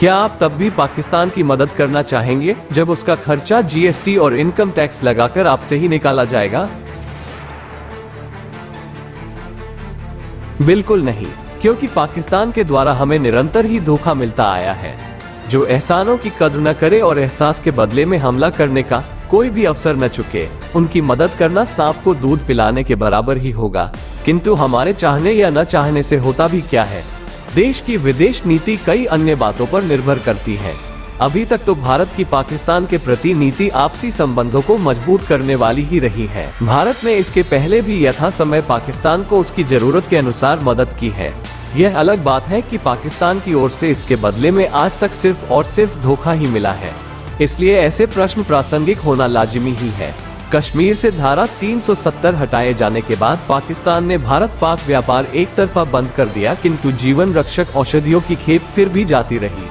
क्या आप तब भी पाकिस्तान की मदद करना चाहेंगे जब उसका खर्चा जीएसटी और इनकम टैक्स लगाकर आपसे ही निकाला जाएगा? बिल्कुल नहीं, क्योंकि पाकिस्तान के द्वारा हमें निरंतर ही धोखा मिलता आया है। जो एहसानों की कद्र न करे और एहसास के बदले में हमला करने का कोई भी अवसर न चुके, उनकी मदद करना सांप को दूध पिलाने के बराबर ही होगा। किंतु हमारे चाहने या न चाहने से होता भी क्या है? देश की विदेश नीति कई अन्य बातों पर निर्भर करती है। अभी तक तो भारत की पाकिस्तान के प्रति नीति आपसी संबंधों को मजबूत करने वाली ही रही है। भारत ने इसके पहले भी यथा समय पाकिस्तान को उसकी जरूरत के अनुसार मदद की है। यह अलग बात है कि पाकिस्तान की ओर से इसके बदले में आज तक सिर्फ और सिर्फ धोखा ही मिला है। इसलिए ऐसे प्रश्न प्रासंगिक होना लाजिमी ही है। कश्मीर से धारा 370 हटाए जाने के बाद पाकिस्तान ने भारत पाक व्यापार एक तरफा बंद कर दिया, किंतु जीवन रक्षक औषधियों की खेप फिर भी जाती रही।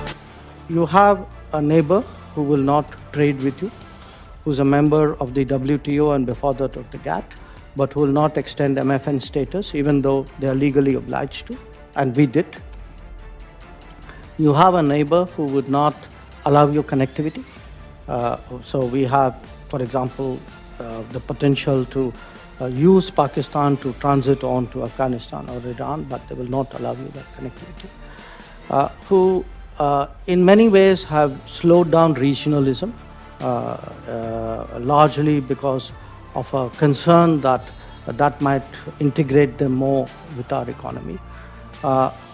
You have a neighbor who will not trade with you, who's a member of the WTO and before that of the GATT, but who will not extend MFN status even though they are legally obliged to, and we did. You have a neighbor who would not allow you connectivity. So we have, for example, the potential to use Pakistan to transit on to Afghanistan or Iran, but they will not allow you that connectivity. Who in many ways have slowed down regionalism, largely because of a concern that might integrate them more with our economy,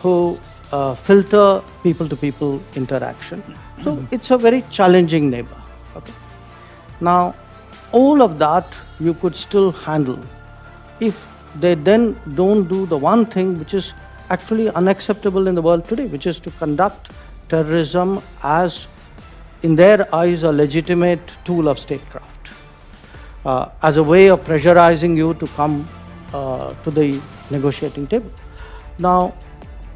who filter people-to-people interaction. So it's a very challenging neighbor. Okay? Now, all of that you could still handle if they then don't do the one thing which is actually unacceptable in the world today, which is to conduct terrorism as, in their eyes, a legitimate tool of statecraft, as a way of pressurizing you to come to the negotiating table. Now,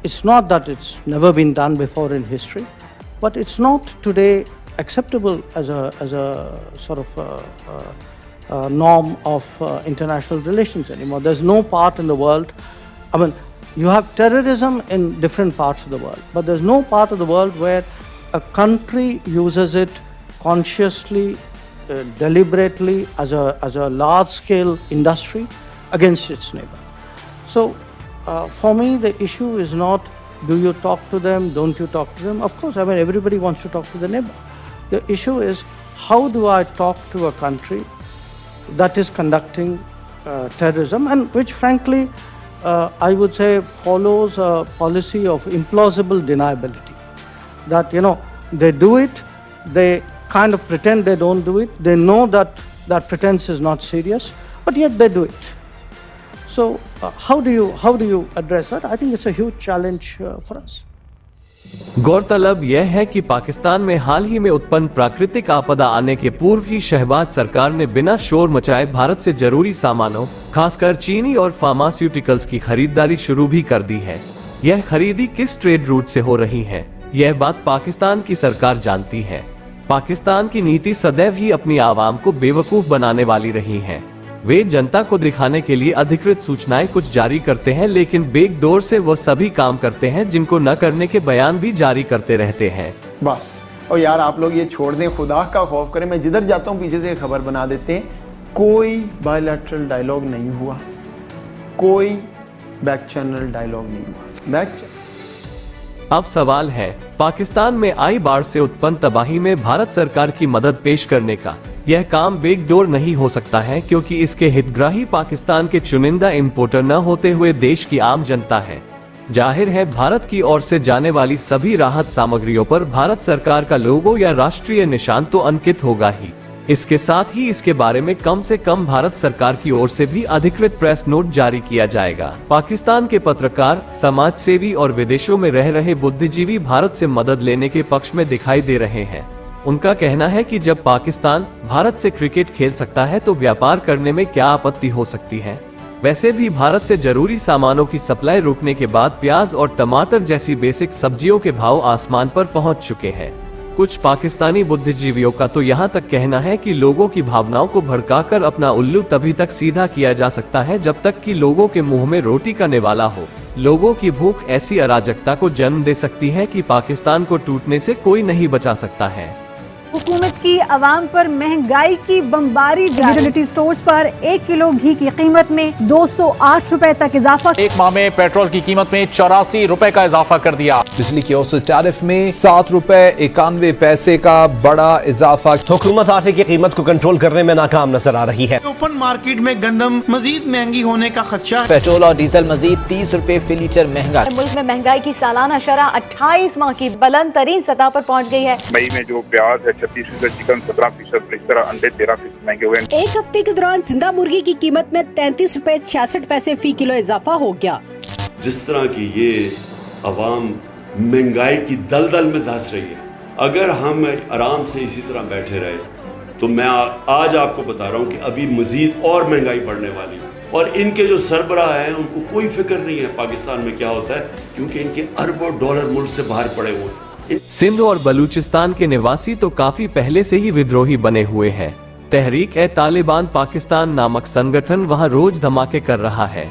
it's not that it's never been done before in history, but it's not today acceptable as a sort of norm of international relations anymore. There's no part in the world, I mean, you have terrorism in different parts of the world, but there's no part of the world where a country uses it consciously, deliberately as a large-scale industry against its neighbor. So for me, the issue is not do you talk to them, don't you talk to them. Of course, I mean, everybody wants to talk to the neighbor. The issue is, how do I talk to a country that is conducting terrorism and which frankly I would say follows a policy of implausible deniability. That, you know, they do it, they kind of pretend they don't do it, they know that that pretense is not serious, but yet they do it. So how do you address that? I think it's a huge challenge for us. गौरतलब यह है कि पाकिस्तान में हाल ही में उत्पन्न प्राकृतिक आपदा आने के पूर्व ही शहबाज सरकार ने बिना शोर मचाए भारत से जरूरी सामानों, खासकर चीनी और फार्मास्यूटिकल्स की खरीदारी शुरू भी कर दी है। यह खरीदी किस ट्रेड रूट से हो रही है, यह बात पाकिस्तान की सरकार जानती है। पाकिस्तान की नीति सदैव ही अपनी आवाम को बेवकूफ बनाने वाली रही है। वे जनता को दिखाने के लिए अधिकृत सूचनाएं कुछ जारी करते हैं, लेकिन बैकडोर से वो सभी काम करते हैं जिनको न करने के बयान भी जारी करते रहते हैं। बस, और यार आप लोग ये छोड़ दें, खुदा का खौफ करें। मैं जिधर जाता हूँ पीछे से खबर बना देते हैं, कोई बायलैटरल डायलॉग नहीं हुआ, कोई बैक चैनल डायलॉग नहीं हुआ। अब सवाल है, पाकिस्तान में आई बाढ़ से उत्पन्न तबाही में भारत सरकार की मदद पेश करने का यह काम बैकडोर नहीं हो सकता है, क्योंकि इसके हितग्राही पाकिस्तान के चुनिंदा इंपोर्टर न होते हुए देश की आम जनता है। जाहिर है भारत की ओर से जाने वाली सभी राहत सामग्रियों पर भारत सरकार का लोगो या राष्ट्रीय निशान तो अंकित होगा ही। इसके साथ ही इसके बारे में कम से कम भारत सरकार की ओर से भी अधिकृत प्रेस नोट जारी किया जाएगा। पाकिस्तान के पत्रकार, समाज सेवी और विदेशों में रह रहे बुद्धिजीवी भारत से मदद लेने के पक्ष में दिखाई दे रहे हैं। उनका कहना है कि जब पाकिस्तान भारत से क्रिकेट खेल सकता है तो व्यापार करने में क्या आपत्ति हो सकती है। वैसे भी भारत से जरूरी सामानों की सप्लाई रुकने के बाद प्याज और टमाटर जैसी बेसिक सब्जियों के भाव आसमान पर पहुंच चुके हैं। कुछ पाकिस्तानी बुद्धिजीवियों का तो यहां तक कहना है कि लोगों की भावनाओं को भड़काकर अपना उल्लू तभी तक सीधा किया जा सकता है जब तक कि लोगों के मुंह में रोटी का निवाला हो। लोगों की भूख ऐसी अराजकता को जन्म दे सकती है कि पाकिस्तान को टूटने से कोई नहीं बचा सकता है। हुकूमत की आवाम पर महंगाई की बमबारी जारी। यूटिलिटी स्टोर्स पर 1 किलो घी की कीमत में 208 रुपए तक इजाफा। एक माह में पेट्रोल की कीमत में 84 रुपए का इजाफा कर दिया। बिजली के औसत टैरिफ में 7 रुपए 91 पैसे का बड़ा इजाफा। हुकूमत आटे की कीमत को कंट्रोल करने में नाकाम नजर आ रही है। ओपन मार्केट में गंदम मजीद महंगी होने का खदशा। पेट्रोल और डीजल मजीद 30 रुपए फी लीटर महंगा। मुल्क में महंगाई की सालाना शरह 28 माह की बुलंद तरीन सतह पर पहुँच गई है। मई में जो प्याज है 36%, चिकन 17%, इस तरह अंडे 13% महंगे हुए हैं। एक हफ्ते के दौरान जिंदा मुर्गी की कीमत में 33 रुपए 66 पैसे फी किलो इजाफा हो गया। जिस तरह की ये अवाम महंगाई की दलदल में धंस रही है, अगर हम आराम से इसी तरह बैठे रहे तो मैं आज आपको बता रहा हूँ कि अभी मजीद और महंगाई बढ़ने वाली है। और इनके जो सरबराह हैं उनको कोई फिक्र नहीं है पाकिस्तान में क्या होता है, क्योंकि इनके अरबों डॉलर मुल्क से बाहर पड़े हुए हैं। सिंध और बलूचिस्तान के निवासी तो काफी पहले से ही विद्रोही बने हुए हैं। तहरीक-ए-तालिबान पाकिस्तान नामक संगठन वहां रोज धमाके कर रहा है।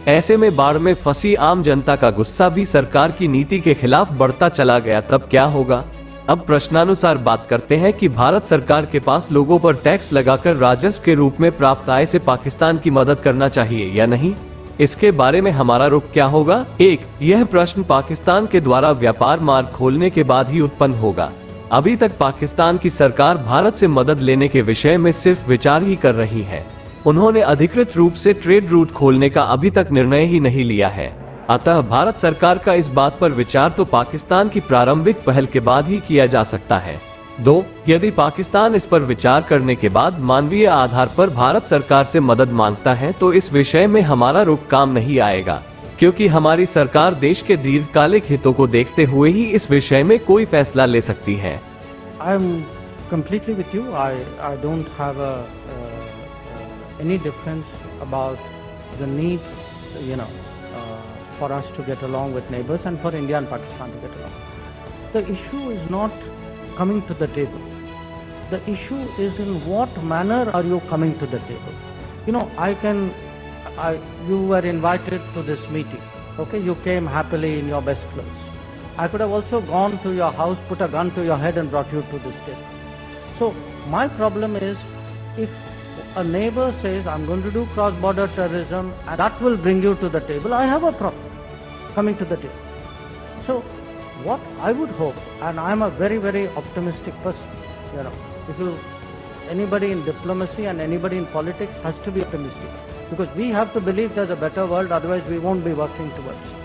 ऐसे में बाढ़ में फंसी आम जनता का गुस्सा भी सरकार की नीति के खिलाफ बढ़ता चला गया। तब क्या होगा? अब प्रश्नानुसार बात करते हैं कि भारत सरकार के पास लोगों पर टैक्स लगाकर राजस्व के रूप में प्राप्त आय से पाकिस्तान की मदद करना चाहिए या नहीं? इसके बारे में हमारा रुख क्या होगा? 1. यह प्रश्न पाकिस्तान के द्वारा व्यापार मार्ग खोलने के बाद ही उत्पन्न होगा। अभी तक पाकिस्तान की सरकार भारत से मदद लेने के विषय में सिर्फ विचार ही कर रही है। उन्होंने अधिकृत रूप से ट्रेड रूट खोलने का अभी तक निर्णय ही नहीं लिया है। अतः भारत सरकार का इस बात पर विचार तो पाकिस्तान की प्रारंभिक पहल के बाद ही किया जा सकता है। 2. यदि पाकिस्तान इस पर विचार करने के बाद मानवीय आधार पर भारत सरकार से मदद मांगता है तो इस विषय में हमारा रुख काम नहीं आएगा, क्योंकि हमारी सरकार देश के दीर्घकालिक हितों को देखते हुए ही इस विषय में कोई फैसला ले सकती है। I am completely with you. I don't have any difference about the need, for us to get along with neighbors and for India and Pakistan to get along. The issue is not coming to the table. The issue is in what manner are you coming to the table? You were invited to this meeting. Okay, you came happily in your best clothes. I could have also gone to your house, put a gun to your head and brought you to this table. So my problem is, if a neighbor says, I'm going to do cross-border terrorism and that will bring you to the table, I have a problem coming to the table. So what I would hope, and I'm a very, very optimistic person, anybody in diplomacy and anybody in politics has to be optimistic, because we have to believe there's a better world, otherwise we won't be working towards it.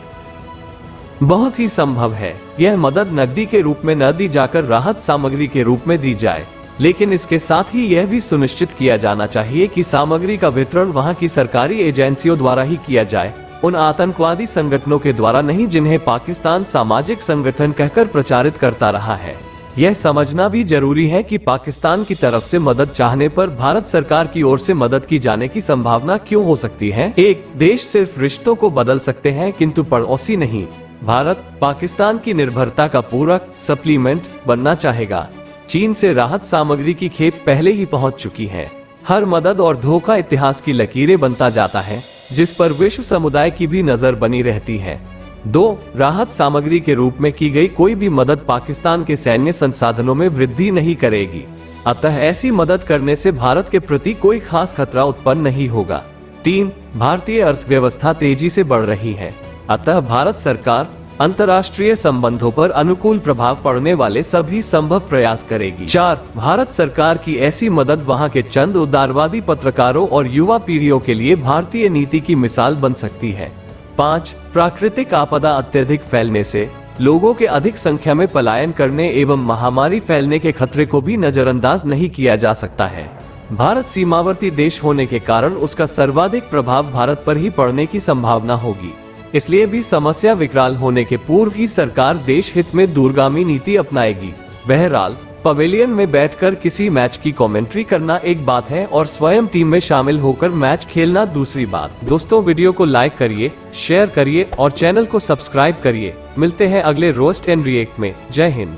बहुत ही संभव है यह मदद नकदी के रूप में न दी जाकर राहत सामग्री के रूप में दी जाए, लेकिन इसके साथ ही यह भी सुनिश्चित किया जाना चाहिए कि सामग्री का वितरण वहां की सरकारी एजेंसियों द्वारा ही किया जाए, उन आतंकवादी संगठनों के द्वारा नहीं जिन्हें पाकिस्तान सामाजिक संगठन कहकर प्रचारित करता रहा है। यह समझना भी जरूरी है कि पाकिस्तान की तरफ से मदद चाहने पर भारत सरकार की ओर से मदद की जाने की संभावना क्यों हो सकती है? 1. देश सिर्फ रिश्तों को बदल सकते हैं किंतु पड़ोसी नहीं। भारत पाकिस्तान की निर्भरता का पूरक सप्लीमेंट बनना चाहेगा। चीन से राहत सामग्री की खेप पहले ही पहुंच चुकी है। हर मदद और धोखा इतिहास की लकीरें बनता जाता है, जिस पर विश्व समुदाय की भी नजर बनी रहती है। 2. राहत सामग्री के रूप में की गई कोई भी मदद पाकिस्तान के सैन्य संसाधनों में वृद्धि नहीं करेगी, अतः ऐसी मदद करने से भारत के प्रति कोई खास खतरा उत्पन्न नहीं होगा। 3. भारतीय अर्थव्यवस्था तेजी से बढ़ रही है, अतः भारत सरकार अंतर्राष्ट्रीय संबंधों पर अनुकूल प्रभाव पड़ने वाले सभी संभव प्रयास करेगी। 4. भारत सरकार की ऐसी मदद वहां के चंद उदारवादी पत्रकारों और युवा पीढ़ियों के लिए भारतीय नीति की मिसाल बन सकती है। 5. प्राकृतिक आपदा अत्यधिक फैलने से लोगों के अधिक संख्या में पलायन करने एवं महामारी फैलने के खतरे को भी नजरअंदाज नहीं किया जा सकता है। भारत सीमावर्ती देश होने के कारण उसका सर्वाधिक प्रभाव भारत पर ही पड़ने की संभावना होगी। इसलिए भी समस्या विकराल होने के पूर्व ही सरकार देश हित में दूरगामी नीति अपनाएगी। बहरहाल पवेलियन में बैठकर किसी मैच की कमेंट्री करना एक बात है और स्वयं टीम में शामिल होकर मैच खेलना दूसरी बात। दोस्तों, वीडियो को लाइक करिए, शेयर करिए और चैनल को सब्सक्राइब करिए। मिलते हैं अगले रोस्ट एंड रिएक्ट में। जय हिंद।